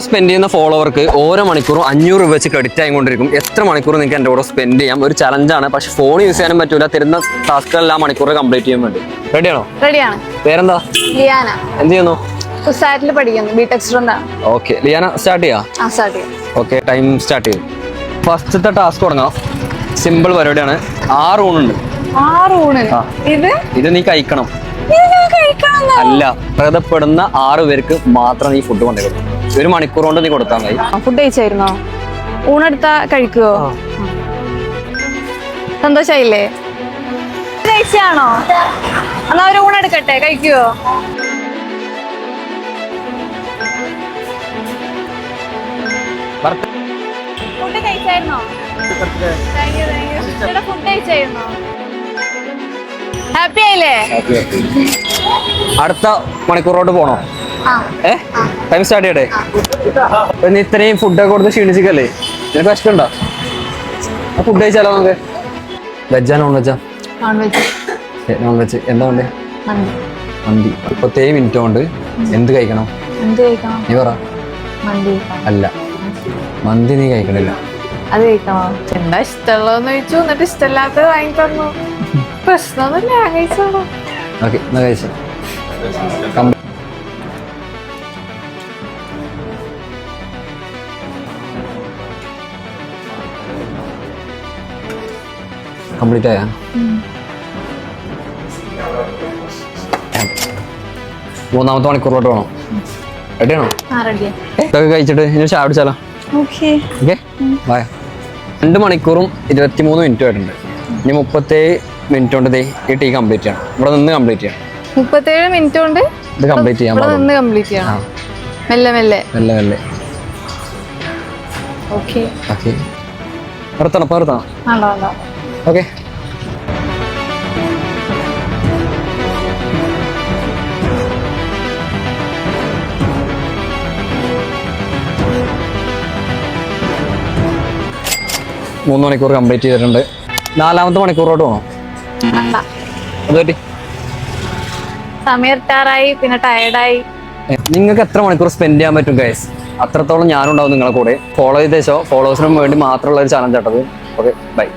Spend ചെയ്യുന്ന ഫോളോവർക്ക് ഓരോ മണിക്കൂറും 500 രൂപ വെച്ച് ക്രെഡിറ്റ് ആയിക്കൊണ്ടിരിക്കും. എത്ര മണിക്കൂർ നിങ്ങൾക്ക് എൻ്റെ കൂടെ സ്പെൻഡ് ചെയ്യാം. ഒരു ചലഞ്ചാണ്, പക്ഷെ ഫോൺ യൂസ് ചെയ്യാനും പറ്റൂല. തരുന്ന ടാസ്കുകളെല്ലാം മണിക്കൂർ കംപ്ലീറ്റ് ചെയ്യാൻ വേണ്ടി. റെഡിയാണോ? റെഡിയാണ്. പേരെന്താ? ലിയാന. എന്ത് ചെയ്യുന്നു? കുസാറ്റിൽ പഠിക്കുന്നു, ബിടെക് സ്റ്റുഡന്റ് ആണ്. ഓക്കെ, ലിയാന സ്റ്റാർട്ട് ചെയ്യാം. സ്റ്റാർട്ട് ചെയ്യാം. ഓക്കെ, ടൈം സ്റ്റാർട്ട് ചെയ്യും. ഫസ്റ്റത്തെ ടാസ്ക് തുടങ്ങാം. സിമ്പിൾ പരിപാടിയാണ്. 6 ഊണുണ്ട്. 6 ഊണ്. ഇത് നീ കഴിക്കണം. അല്ല, പ്രതപ്പെടുന്ന 6 പേർക്ക് മാത്രം നീ ഫുഡ് കൊണ്ടുവരും. 1 മണിക്കൂർ കൊണ്ട് നീ കൊടുത്താൽ മതി. ഫുഡ് കഴിച്ചായിരുന്നോ? ഊണെടുത്താ കഴിക്കുവോ? സന്തോഷായില്ലേ? കഴിച്ചാണോ? എന്നാ ഒരു ഊണെടുക്കട്ടെ, കഴിക്കുവോ? ഫുഡ് കഴിച്ചായിരുന്നോ? ഫുഡ് കഴിച്ചായിരുന്നോ? ഹാപ്പി ആയില്ലേ? അടുത്ത മണിക്കൂറോട്ട് പോണോ? ടൈം സ്റ്റാർട്ട് ചെയ്യട്ടെ. നീ ഇത്രയും ഫുഡൊക്കെ കൊടുത്ത് ക്ഷീണിച്ചിക്കല്ലേ, നിനക്ക് കഷ്ടമുണ്ടോ? ഫുഡ് കഴിച്ചാലോ നമുക്ക്? വെജാ നോൺ വെജാ? Non veg. എന്താ വേണ്ടേ? മന്തി. 37 മിനിറ്റ് കൊണ്ട് എന്ത് കഴിക്കണം? നീ പറ. അല്ല, മന്തി നീ കഴിക്കണില്ല. അത് കഴിക്കണോ? എന്താ ഇഷ്ടമുള്ളതെന്ന് ചോദിച്ചു, എന്നിട്ട് ഇഷ്ടമില്ലാത്തത് വാങ്ങി തന്നു. പ്രശ്നമൊന്നുമില്ല, ഞാൻ കഴിച്ചോളൂ. ഓക്കെ, എന്നാ കഴിച്ചു. കംപ്ലീറ്റ് ആയാ? മൂന്നാമത്തെ മണിക്കൂറിലോട്ട് വേണം. റെഡിയാണോ? ഇതൊക്കെ കഴിച്ചിട്ട് ഇനി ചായ കുടിച്ചാലോ? Okay, by. 2 മണിക്കൂറും 23 മിനിറ്റും ആയിട്ടുണ്ട്. ഇനി 37 മിനിറ്റ് കൊണ്ട് ഈ ടീ കംപ്ലീറ്റ് ചെയ്യണം. ഇവിടെ നിന്ന് കംപ്ലീറ്റ് ചെയ്യണം. 37 മിനിറ്റ് കൊണ്ട് ഇത് കംപ്ലീറ്റ് ചെയ്യാൻ ചെയ്യണം. മെല്ലെ മെല്ലെ മെല്ലെ മെല്ലെ. ഓക്കെ ഓക്കെ, നിർത്തണം. ഓക്കെ, മൂന്ന് മണിക്കൂർ കംപ്ലീറ്റ് ചെയ്തിട്ടുണ്ട്. 4-മത്തെ മണിക്കൂറോട്ട് പോകണം. അതുപറ്റി സമയത്താറായി, പിന്നെ ടയർഡായി. നിങ്ങൾക്ക് എത്ര മണിക്കൂർ സ്പെൻഡ് ചെയ്യാൻ പറ്റും ഗൈസ്, അത്രത്തോളം ഞാനുണ്ടാവും നിങ്ങളെ കൂടെ. ഫോളോ ചെയ്ത ശേഷം ഫോളോവേഴ്സിനും വേണ്ടി മാത്രമുള്ള ഒരു ചാലഞ്ച് ആട്ടത്. Okay, by.